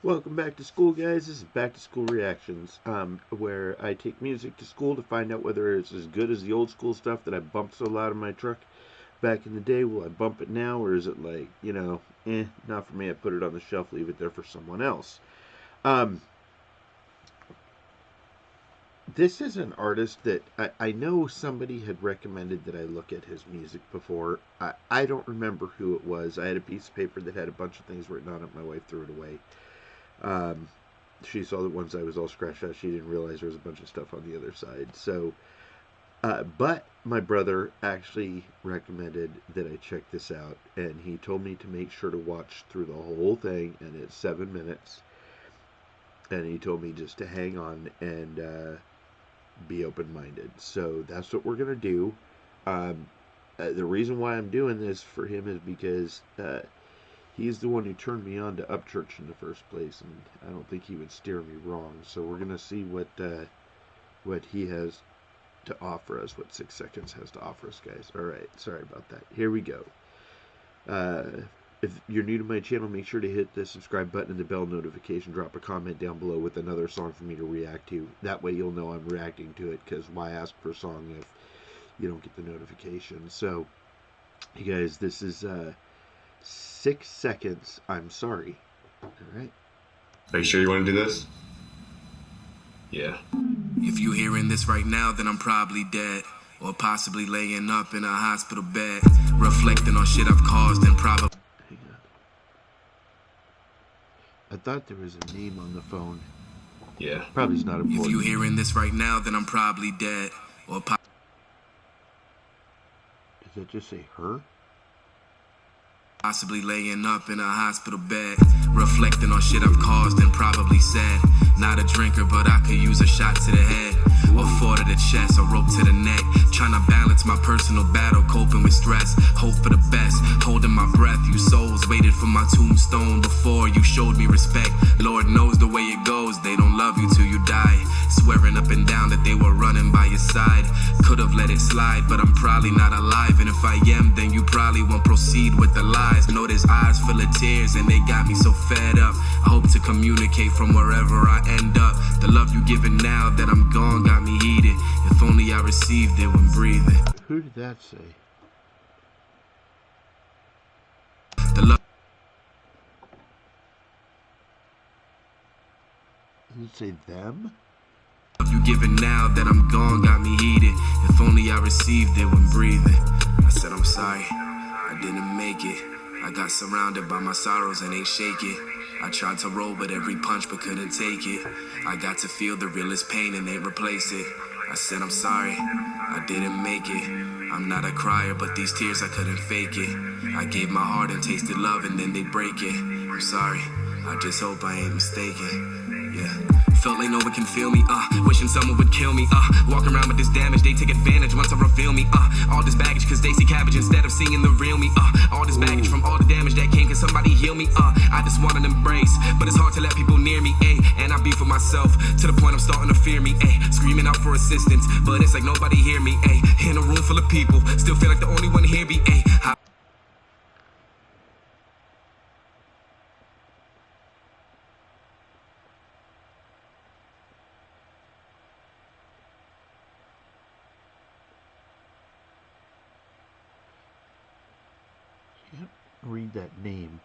Welcome back to school, guys. This is Back to School Reactions, where I take music to school to find out whether it's as good as the old school stuff that I bumped so loud in my truck back in the day. Will I bump it now, or is it like, not for me? I put it on the shelf, leave it there for someone else. Um, this is an artist that I know somebody had recommended that I look at his music before. I don't remember who it was. I had a piece of paper that had a bunch of things written on it. My wife threw it away. Um, she saw that once I was all scratched out, she didn't realize there was a bunch of stuff on the other side. So, but my brother actually recommended that I check this out, and he told me to make sure to watch through the whole thing, and it's 7 minutes. And he told me just to hang on and be open-minded. So that's what we're gonna do. The reason why I'm doing this for him is because he's the one who turned me on to Upchurch in the first place, and I don't think he would steer me wrong. So we're gonna see what he has to offer us, what 6 Seconds has to offer us, guys. All right, sorry about that. Here we go. If you're new to my channel, make sure to hit the subscribe button and the bell notification. Drop a comment down below with another song for me to react to. That way you'll know I'm reacting to it, because why ask for a song if you don't get the notification? So, you guys, this is 6 Seconds, I'm Sorry. All right. Are you sure you want to do this? Yeah. If you're hearing this right now, then I'm probably dead. Or possibly laying up in a hospital bed, reflecting on shit I've caused and probably... Hang on. I thought there was a name on the phone. Yeah. Probably is not important. If you're hearing this right now, then I'm probably dead. Or Does that just say her? possibly laying up in a hospital bed, reflecting on shit I've caused and probably said. Not a drinker, but I could use a shot to the head, or 4 to the chest, or rope to the neck. Trying to balance my personal battle, coping with stress. Hope for the best, holding my breath. You souls waited for my tombstone before you showed me respect. Lord knows the way it goes, they don't love you till you die. Swearing up and down that they were running by your side. Could have let it slide, but I'm probably not alive. And if I am, then you probably won't proceed with the lies. Know there's eyes full of tears and they got me so fed up. I hope to communicate from wherever I end up. The love you giving now that I'm gone got me heated. If only I received it when breathing. Who did that say? The love Did it say them? you giving now that I'm gone got me heated. If only I received it when breathing. I said I'm sorry, I didn't make it. I got surrounded by my sorrows and ain't shake it. I tried to roll with every punch but couldn't take it. I got to feel the realest pain and they replace it. I said I'm sorry, I didn't make it. I'm not a crier, but these tears I couldn't fake it. I gave my heart and tasted love and then they break it. I'm sorry, I just hope I ain't mistaken. Yeah. Felt like no one can feel me, wishing someone would kill me, walking around with this damage, they take advantage once I reveal me, all this baggage cause they see cabbage instead of seeing the real me, all this baggage from all the damage that came, can somebody heal me, I just want an embrace, but it's hard to let people near me, and I be for myself, to the point I'm starting to fear me, screaming out for assistance, but it's like nobody hear me, in a room full of people, still feel like the only one hear me, Can't read that name.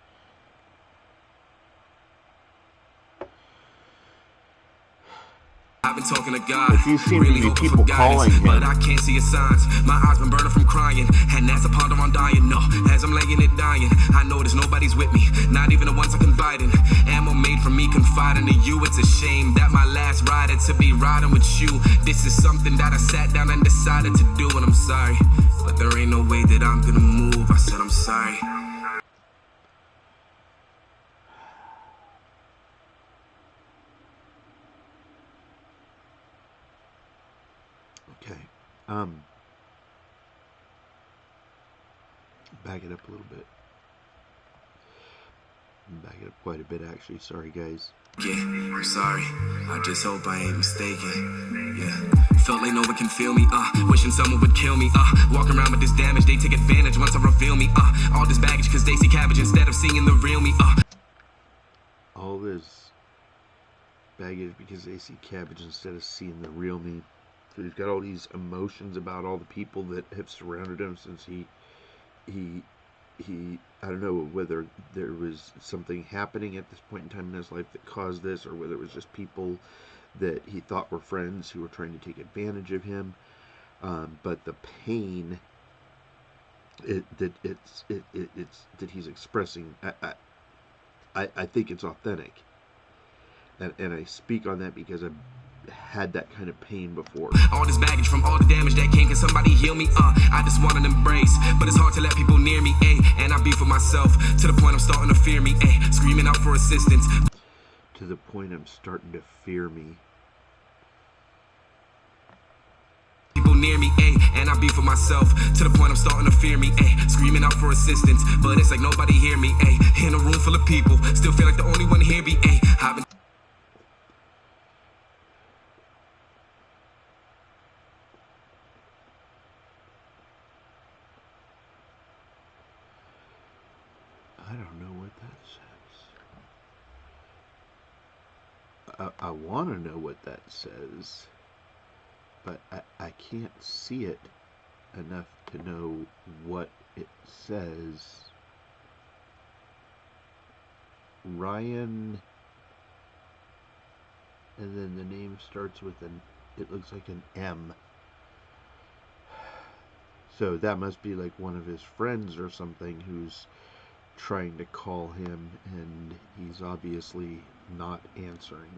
I've been talking to God, But you seem really to be hoping people for guidance, calling him. but I can't see his signs. My eyes been burning from crying, and as I ponder on dying, no, as I'm laying it dying, I notice nobody's with me, not even the ones I confide in. Ammo made for me confiding in you. It's a shame that my last ride had to be riding with you. This is something that I sat down and decided to do, and I'm sorry, but there ain't no way that I'm gonna move. I said I'm sorry. Okay. Back it up a little bit. Back it up quite a bit, actually. Sorry, guys. Yeah, I'm sorry. I just hope I ain't mistaken. Yeah. Felt like no one can feel me, wishing someone would kill me, walking around with this damage, they take advantage once I reveal me, all this baggage cause they see cabbage instead of seeing the real me, All this baggage because they see cabbage instead of seeing the real me. So he's got all these emotions about all the people that have surrounded him since he I don't know whether there was something happening at this point in time in his life that caused this, or whether it was just people that he thought were friends who were trying to take advantage of him. But the pain that he's expressing, I think it's authentic, and I speak on that because I've had that kind of pain before. All this baggage from all the damage that came, can somebody heal me? I just want an embrace, but it's hard to let people near me, and I be for myself, to the point I'm starting to fear me, screaming out for assistance. To the point I'm starting to fear me. People near me, and I be for myself, to the point I'm starting to fear me, screaming out for assistance, but it's like nobody hear me, in a room full of people, still feel like the only one hear me, I've been I don't know what that says. I want to know what that says, but I can't see it enough to know what it says. Ryan, and then the name starts with it looks like an M. So that must be like one of his friends or something who's trying to call him, and he's obviously not answering.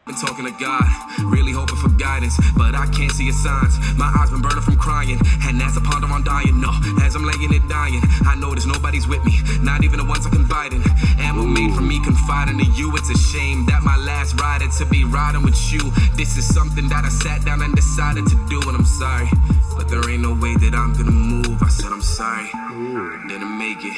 Been talking to God, really hoping for guidance, but I can't see his signs. My eyes been burning from crying, and as I ponder on dying, no, as I'm laying it dying, I know there's nobody's with me, not even the ones I confide in. Ammo made for me confiding to you. It's a shame that my last ride had to be riding with you. This is something that I sat down and decided to do, and I'm sorry, but there ain't no way that I'm gonna move. I said I'm sorry, I didn't make it.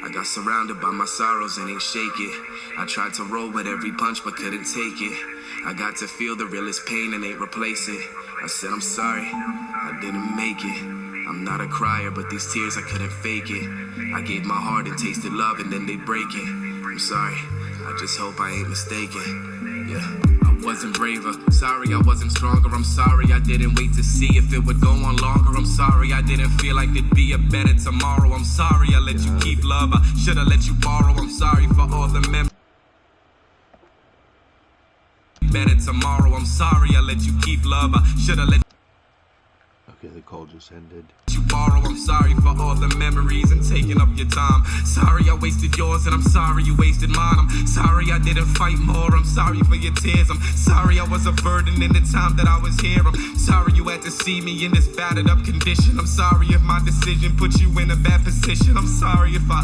I got surrounded by my sorrows and ain't shake it. I tried to roll with every punch but couldn't take it. I got to feel the realest pain and ain't replace it. I said I'm sorry, I didn't make it. I'm not a crier, but these tears I couldn't fake it. I gave my heart and tasted love and then they break it. I'm sorry, I just hope I ain't mistaken. Yeah. Wasn't braver, sorry I wasn't stronger, I'm sorry I didn't wait to see if it would go on longer, I'm sorry I didn't feel like there'd be a better tomorrow, I'm sorry I let you keep love, I should've let you borrow, I'm sorry for all the memories. Better tomorrow, I'm sorry I let you keep love, I should've let Okay, the call just ended. You borrow, I'm sorry for all the memories and taking up your time. Sorry I wasted yours and I'm sorry you wasted mine. I'm sorry I didn't fight more, I'm sorry for your tears. I'm sorry I was a burden in the time that I was here. I'm sorry you had to see me in this battered up condition. I'm sorry if my decision put you in a bad position. I'm sorry if I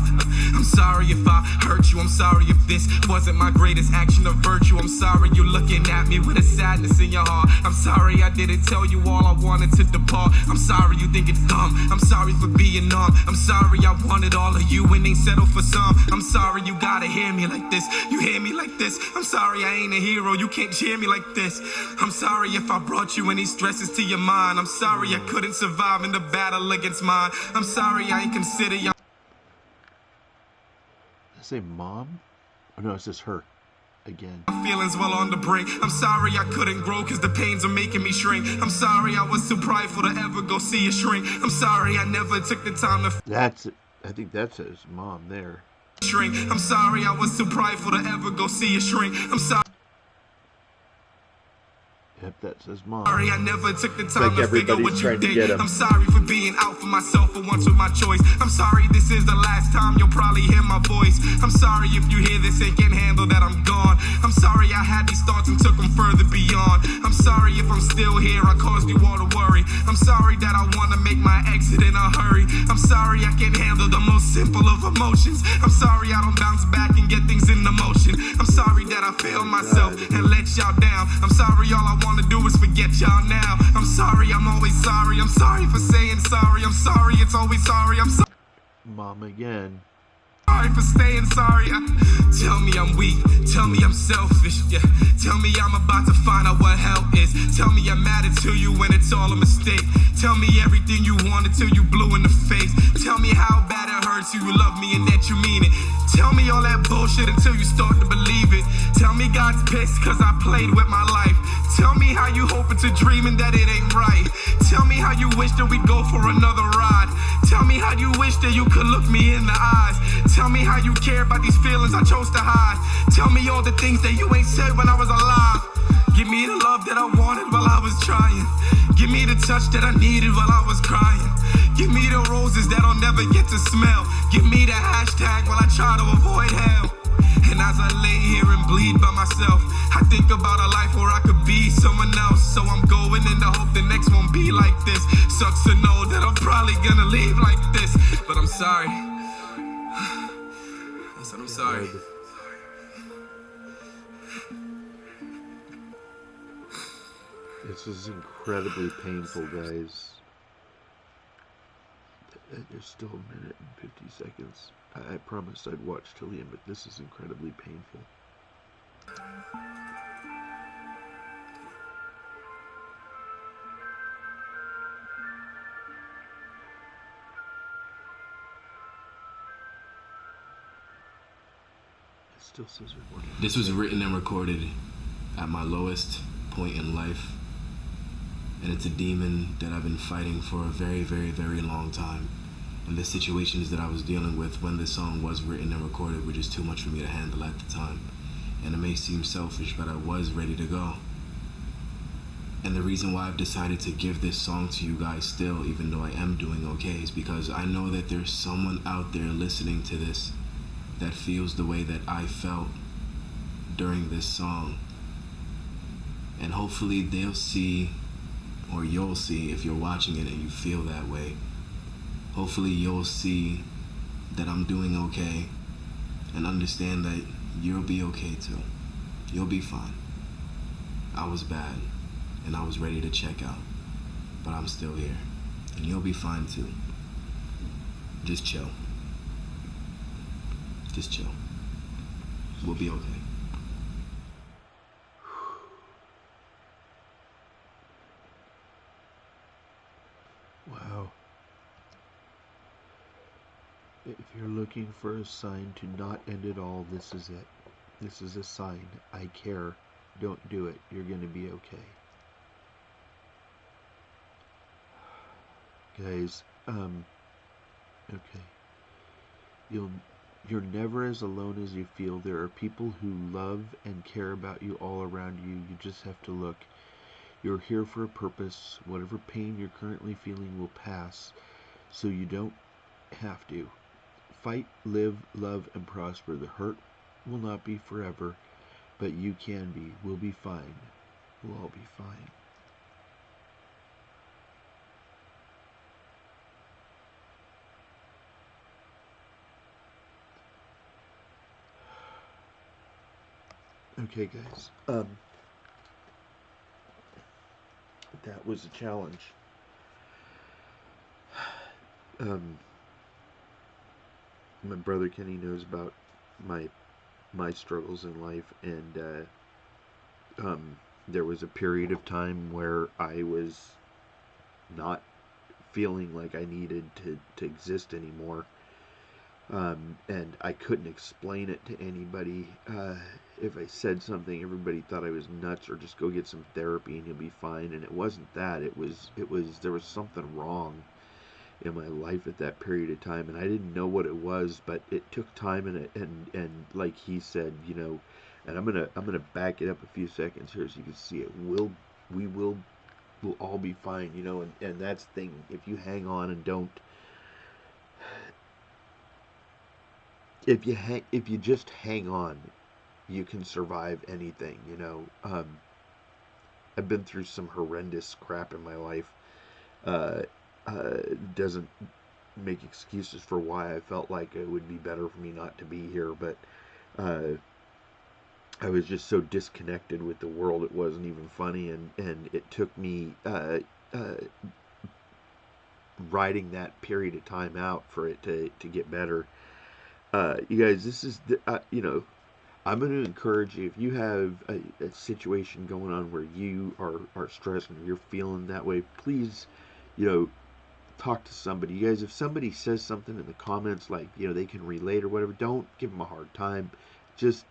hurt you. I'm sorry if this wasn't my greatest action of virtue. I'm sorry you're looking at me with a sadness in your heart. I'm sorry I didn't tell you all I wanted to depart. I'm sorry you think it's dumb. I'm sorry for being numb. I'm sorry I wanted all of you and ain't settled for some. I'm sorry you gotta hear me like this. You hear me like this. I'm sorry I ain't a hero. You can't cheer me like this. I'm sorry if I brought you any stresses to your mind. I'm sorry I couldn't survive in the battle against mine. I'm sorry I ain't consider y'all. Did I say mom? Oh no, it says her. Again. Feelings well on the brink. I'm sorry I couldn't grow cause the pains are making me shrink. I'm sorry I was too prideful to ever go see a shrink. I'm sorry I never took the time to That's it. I think that says mom there. Shrink. I'm sorry I was too prideful to ever go see a shrink. I'm sorry. Yep, that says mom. Sorry, I never took the time like to figure what you trying to did. get him. I'm sorry for being out for myself for once with my choice. I'm sorry this is the last time you'll probably hear my voice. I'm sorry if you hear this and can't handle that I'm gone. I'm sorry I had these thoughts and took them further beyond. I'm sorry if I'm still here, I caused you all to worry. I'm sorry that I want to make my exit in a hurry. I'm sorry I can't handle the most simple of emotions. I'm sorry I don't bounce back and get things in motion. I'm sorry that I failed myself and let y'all down. I'm sorry all I want to do is forget y'all now. I'm sorry, I'm always sorry. I'm sorry for saying sorry. I'm sorry, it's always sorry. I'm sorry. Mom again. sorry for staying sorry. Tell me I'm weak, tell me I'm selfish, yeah. Tell me I'm about to find out what hell is. Tell me I'm mad to you when it's all a mistake. Tell me everything you wanted till you blew in the face. Tell me how bad it hurts you love me and that you mean it. Tell me all that bullshit until you start to believe it. Tell me God's pissed cause I played with my life. Tell me how you hoping to dreaming that it ain't right. Tell me how you wish that we'd go for another ride. Tell me how you wish that you could look me in the eyes. Tell me how you care about these feelings I chose to hide. Tell me all the things that you ain't said when I was alive. Give me the love that I wanted while I was trying. Give me the touch that I needed while I was crying. Give me the roses that I'll never get to smell. Give me the hashtag while I try to avoid hell. And as I lay here and bleed by myself, I think about a life where I could be someone else. So I'm going in the hope the next won't be like this. Sucks to know that I'm probably gonna leave like this. But I'm sorry. I said I'm sorry. This is incredibly painful, guys. There's still a minute and 50 seconds. I promised I'd watch till the end, but this is incredibly painful. It still says recording. This was written and recorded at my lowest point in life. And it's a demon that I've been fighting for a very, very, very long time. And the situations that I was dealing with when this song was written and recorded were just too much for me to handle at the time. And it may seem selfish, but I was ready to go. And the reason why I've decided to give this song to you guys still, even though I am doing okay, is because I know that there's someone out there listening to this that feels the way that I felt during this song. And hopefully they'll see, or you'll see if you're watching it and you feel that way. Hopefully you'll see that I'm doing okay and understand that you'll be okay too. You'll be fine. I was bad and I was ready to check out, but I'm still here and you'll be fine too. Just chill. Just chill. We'll be okay. Wow. If you're looking for a sign to not end it all, this is it. This is a sign. I care. Don't do it. You're going to be okay. Guys, okay. You're never as alone as you feel. There are people who love and care about you all around you. You just have to look. You're here for a purpose. Whatever pain you're currently feeling will pass, so you don't have to. Fight, live, love, and prosper. The hurt will not be forever, but you can be. We'll be fine. We'll all be fine. Okay, guys. That was a challenge. My brother Kenny knows about my struggles in life, and there was a period of time where I was not feeling like I needed to exist anymore. And I couldn't explain it to anybody. If I said something, everybody thought I was nuts, or just go get some therapy and you'll be fine. And it wasn't that. It was there was something wrong in my life at that period of time, and I didn't know what it was, but it took time, and like he said, you know, and I'm gonna back it up a few seconds here so you can see it. We'll all be fine, you know, and that's the thing. If you hang on and don't. If you just hang on, you can survive anything, you know. I've been through some horrendous crap in my life. Doesn't make excuses for why I felt like it would be better for me not to be here, but I was just so disconnected with the world, it wasn't even funny, and it took me riding that period of time out for it to get better. You guys, this is I'm going to encourage you if you have a situation going on where you are stressed and you're feeling that way, please, you know, talk to somebody. You guys, if somebody says something in the comments like, they can relate or whatever, don't give them a hard time. Just,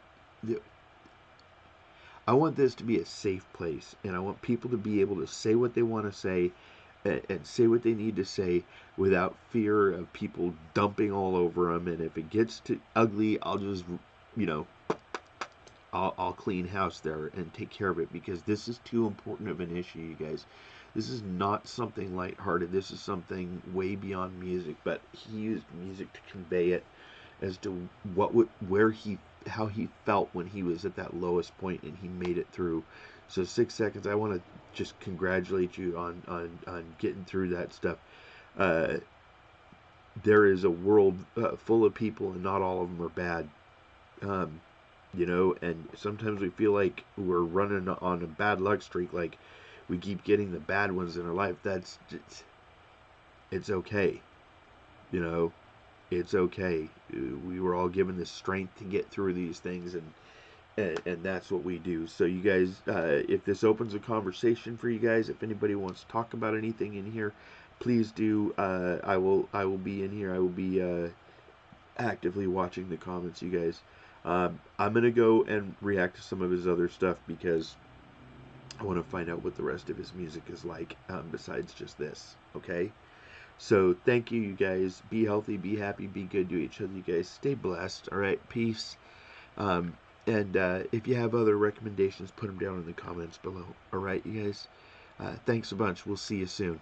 I want this to be a safe place, and I want people to be able to say what they want to say and say what they need to say without fear of people dumping all over them. And if it gets too ugly, I'll just, you know, I'll clean house there and take care of it, because this is too important of an issue, you guys. This is not something lighthearted. This is something way beyond music, but he used music to convey it as to how he felt when he was at that lowest point, and he made it through. So 6 seconds, I want to just congratulate you on getting through that stuff. Uh, there is a world full of people, and not all of them are bad. Um, and sometimes we feel like we're running on a bad luck streak, like we keep getting the bad ones in our life. It's okay. You know, it's okay. We were all given the strength to get through these things, and that's what we do. So you guys, if this opens a conversation for you guys, if anybody wants to talk about anything in here, please do. I will be in here. I will be actively watching the comments, you guys. I'm gonna go and react to some of his other stuff, because I want to find out what the rest of his music is like, besides just this. Okay. So thank you, you guys. Be healthy, be happy, be good to each other, you guys. Stay blessed. All right, peace. And if you have other recommendations, put them down in the comments below. All right, you guys. Thanks a bunch. We'll see you soon.